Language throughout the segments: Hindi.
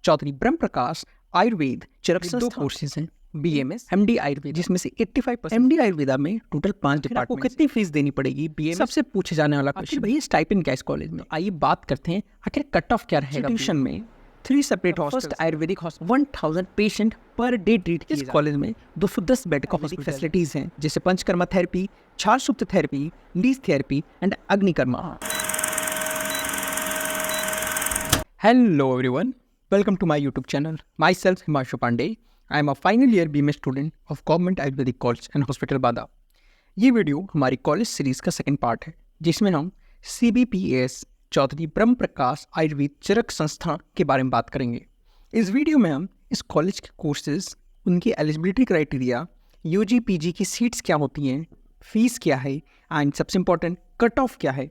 चौधरी ब्रह्म प्रकाश आयुर्वेद चरक संस्थान। 2 कोर्सेज हैं, BMS MD आयुर्वेद, जिसमें से 85% MD आयुर्वेदा में टोटल 5 डिपार्टमेंट। आपको कितनी फीस देनी पड़ेगी BMS? सबसे पूछे जाने वाला क्वेश्चन, भैया स्टाइपेंड क्या इस कॉलेज में? आइए बात करते हैं आखिर कट ऑफ क्या रहेगा। ट्यूशन में 3 separate hostel, Ayurvedic hostel 1000 patient per day treat किए। इस कॉलेज में 210 बेड का हॉस्पिटल फैसिलिटीज हैं, जैसे पंचकर्मा थेरेपी, क्षार सुप्त therapy, leech therapy and agnikarma. Hello everyone, welcome to my YouTube channel. Myself Himanshu Pandey. I am a final year BMS student of Government Ayurvedic College and Hospital बादा। ये वीडियो हमारी कॉलेज सीरीज का सेकंड पार्ट है, जिसमें हम CBPAS चौधरी ब्रह्म प्रकाश आयुर्वेद चरक संस्थान के बारे में बात करेंगे। इस वीडियो में हम इस कॉलेज के कोर्सेज, उनकी एलिजिबिलिटी क्राइटेरिया, UG PG की सीट्स क्या होती हैं, फीस क्या है एंड सबसे इम्पोर्टेंट कट ऑफ क्या है,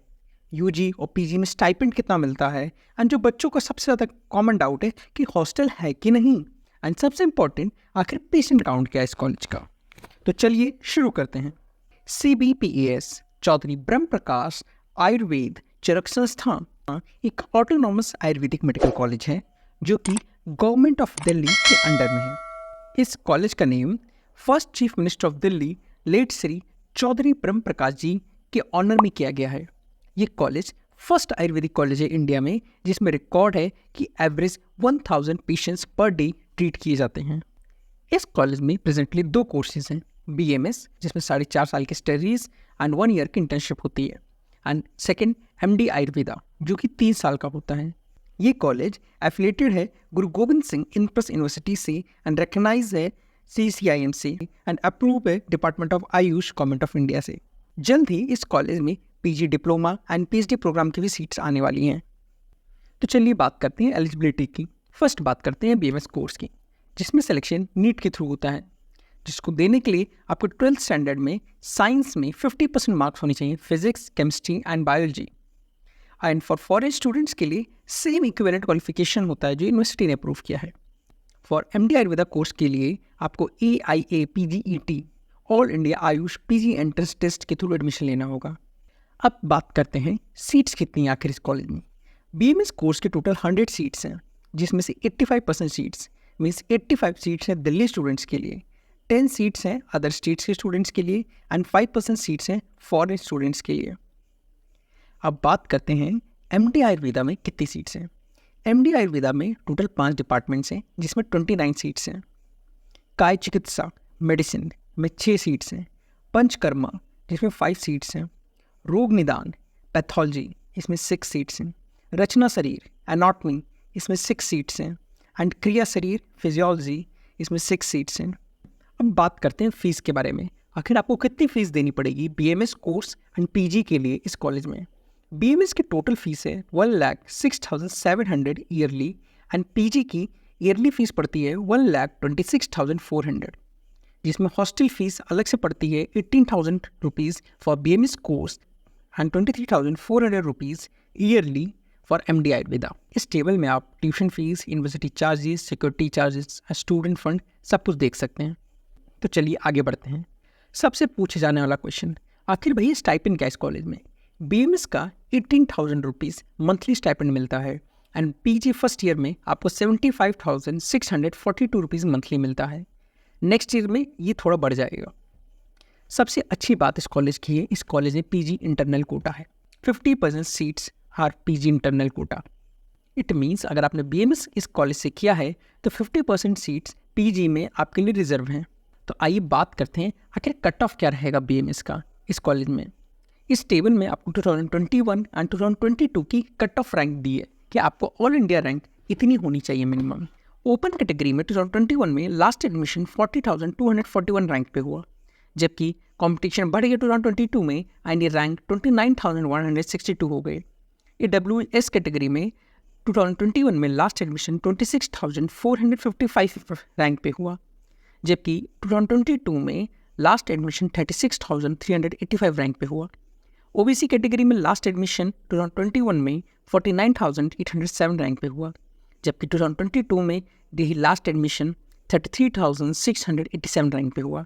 UG और PG में स्टाइपेंड कितना मिलता है, एंड जो बच्चों का सबसे ज़्यादा कॉमन डाउट है कि हॉस्टल है कि नहीं, एंड सबसे इम्पॉर्टेंट आखिर पेशेंट काउंट क्या है इस कॉलेज का। तो चलिए शुरू करते हैं। CBPAS चौधरी ब्रह्म प्रकाश आयुर्वेद चरक संस्थान एक ऑटोनॉमस आयुर्वेदिक मेडिकल कॉलेज है जो कि गवर्नमेंट ऑफ दिल्ली के अंडर में है। इस कॉलेज का name first chief minister of Delhi late Shri Chaudhary Brahm Prakash जी के ऑनर में किया गया है। ये कॉलेज फर्स्ट आयुर्वेदिक कॉलेज है इंडिया में जिसमें रिकॉर्ड है कि average 1000 patients per day treat किए जाते हैं। इस कॉलेज में प्रेजेंटली 2 कोर्सेज हैं, BMS जिसमें 4.5 साल की स्टडीज एंड 1 ईयर की इंटर्नशिप होती है, एंड सेकेंड MD आयुर्वेदा जो कि 3 साल का होता है। ये कॉलेज एफिलेटेड है गुरु गोविंद सिंह इंप्रस यूनिवर्सिटी से एंड रिकग्नाइज है CCIM से एंड अप्रूव है department of AYUSH government of India से। जल्द ही इस कॉलेज में PG diploma and PhD programme की भी सीट्स आने वाली हैं। तो चलिए बात करते हैं एलिजिबिलिटी की। फर्स्ट बात करते हैं BMS कोर्स की, जिसमें सिलेक्शन नीट के थ्रू होता है, जिसको देने के लिए आपको 12th स्टैंडर्ड में साइंस में 50% मार्क्स होनी चाहिए, physics, chemistry and biology. And for foreign students के लिए सेम इक्विवेलेंट क्वालिफिकेशन होता है जो यूनिवर्सिटी ने अप्रूव किया है। फॉर MD आयुर्वेदा कोर्स के लिए आपको AIA PGET all India AYUSH PG entrance test के थ्रू एडमिशन लेना होगा। अब बात करते हैं सीट्स कितनी आखिर इस कॉलेज में। BMS कोर्स के टोटल 100 सीट्स हैं, जिसमें से 85% सीट्स मीन्स 85 सीट्स हैं दिल्ली स्टूडेंट्स के लिए, 10 सीट्स हैं अदर स्टेट्स के स्टूडेंट्स के लिए एंड 5% सीट्स हैं फॉरेन स्टूडेंट्स के लिए। अब बात करते हैं MD आयुर्वेदा में कितनी सीट्स हैं। MD आयुर्वेदा में टोटल 5 डिपार्टमेंट्स हैं, जिसमें 29 सीट्स हैं। काय चिकित्सा मेडिसिन में 6 सीट्स हैं, पंचकर्मा जिसमें 5 सीट्स हैं, रोग निदान पैथोलॉजी इसमें 6 सीट्स हैं, रचना शरीर एनाटॉमी इसमें 6 सीट्स हैं एंड क्रिया शरीर फिजियोलॉजी इसमें 6 सीट्स हैं। अब बात करते हैं फीस के बारे में। आखिर आपको कितनी फीस देनी पड़ेगी BMS कोर्स एंड PG के लिए इस कॉलेज में? BMS की टोटल फीस है 1,06,700 ईयरली एंड PG की ईयरली फीस पड़ती है 1,26,400, जिसमें हॉस्टल फीस अलग से पड़ती है 18,000 rupees for BMS course and 23,400 rupees yearly for MD Ayurveda. इस टेबल में आप tuition fees, university charges, security charges, student fund सब कुछ देख सकते हैं। तो चलिए आगे बढ़ते हैं। सबसे पूछे जाने वाला क्वेश्चन, आखिर भैया स्टाइपेंड क्या है इस कॉलेज में? BMS का 18,000 रुपीज़ मंथली स्टाइपेंड मिलता है एंड PG फर्स्ट ईयर में आपको 75,642 रुपीज़ मंथली मिलता है। नेक्स्ट ईयर में ये थोड़ा बढ़ जाएगा। सबसे अच्छी बात इस कॉलेज की है, इस कॉलेज में PG इंटरनल कोटा है। 50% seats are PG internal quota. It means अगर आपने BMS इस कॉलेज से किया है तो 50% सीट्स PG में आपके लिए रिजर्व हैं। तो आइए बात करते हैं आखिर कट ऑफ क्या रहेगा BMS का इस कॉलेज में। इस टेबल में आपको 2021 एंड 2022 की कट ऑफ रैंक दी है कि आपको ऑल इंडिया रैंक इतनी होनी चाहिए मिनिमम। ओपन कैटेगरी में 2021 में लास्ट एडमिशन 40,241 रैंक पे हुआ, जबकि कंपटीशन बढ़ गया 2022 में एंड ये रैंक 29,162 हो गए। AWS कैटेगरी में 2021 में लास्ट एडमिशन 26,455 रैंक पे हुआ, जबकि 2022 में लास्ट एडमिशन 36,385 रैंक पे हुआ। OBC कैटेगरी में लास्ट एडमिशन 2021 में 49,807 रैंक पे हुआ, जबकि 2022 में लास्ट एडमिशन 33,687 रैंक पे हुआ।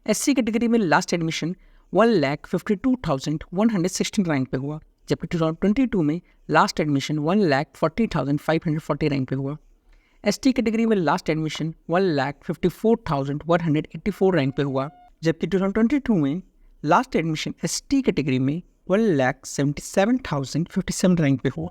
SC कैटेगरी में लास्ट एडमिशन 1,52,116 रैंक पे हुआ, जबकि 2022 में लास्ट एडमिशन 1,40,540 रैंक पे हुआ। ST कैटेगरी में लास्ट एडमिशन 1,54,184 रैंक पे हुआ, जबकि 2022 में लास्ट एडमिशन ST कैटेगरी में 1,77,057 रैंक पे हुआ।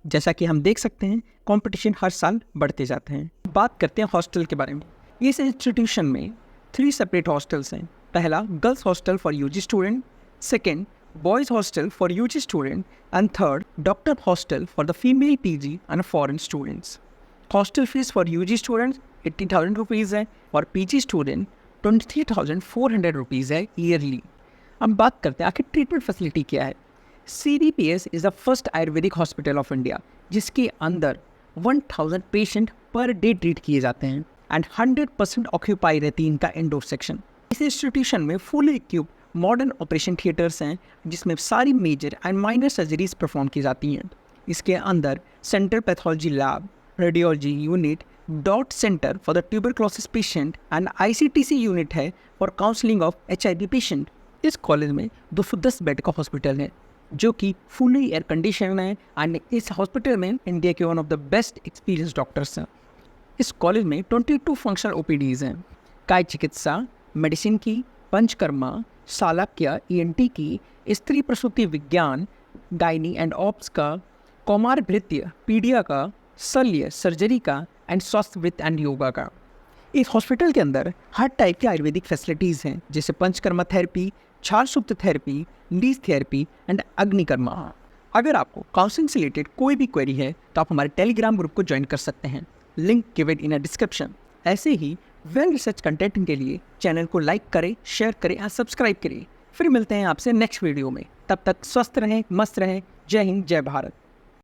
जैसा कि हम देख सकते हैं कंपटीशन हर साल बढ़ते जाते हैं। बात करते हैं हॉस्टल के बारे में। इस इंस्टीट्यूशन में 3 सेपरेट हॉस्टल्स हैं। पहला girls hostel for UG student, second boys hostel for UG student and third doctor hostel for the female PG and foreign students. Hostel fees for UG students 80,000 rupees है और PG स्टूडेंट 23,400 रुपीज़ है ईयरली। अब बात करते हैं आखिर ट्रीटमेंट फैसिलिटी क्या है। CDPS is the first Ayurvedic hospital of India जिसके अंदर 1000 पेशेंट पर डे ट्रीट किए जाते हैं एंड 100% ऑक्यूपाई रहती है इनका इंडोर सेक्शन। इस इंस्टीट्यूशन में fully equipped modern operation theatres हैं जिसमें सारी major and minor surgeries perform की जाती हैं। इसके अंदर central pathology lab, radiology unit, DOT centre for the tuberculosis patient and ICTC unit है for counselling of HIV patient. इस कॉलेज में 210 बेड का हॉस्पिटल है जो कि फुली एयर कंडीशन है एंड इस हॉस्पिटल में इंडिया के one of the best experience doctors हैं। इस कॉलेज में 22 फंक्शनल OPDs हैं। काय चिकित्सा, मेडिसिन की, पंचकर्मा, शालाक्य, ENT की, स्त्री प्रसूति विज्ञान, गायनी एंड ऑप्स का, कौमार भृत्य, पीडिया का, शल्य सर्जरी का एंड स्वास्थ्यवृत्त एंड योगा का। इस हॉस्पिटल के अंदर हर टाइप की आयुर्वेदिक फैसिलिटीज़ हैं जैसे पंचकर्मा थेरेपी, क्षार सुप्त थेरेपी, लीज थेरेपी एंड अग्निकर्मा। अगर आपको काउंसलिंग से रिलेटेड कोई भी क्वेरी है तो आप हमारे टेलीग्राम ग्रुप को ज्वाइन कर सकते हैं, link given in a description. ऐसे ही वेल रिसर्च कंटेंट के लिए चैनल को लाइक करें, शेयर करें और सब्सक्राइब करें। फिर मिलते हैं आपसे नेक्स्ट वीडियो में। तब तक स्वस्थ रहें, मस्त रहें। जय हिंद, जय भारत।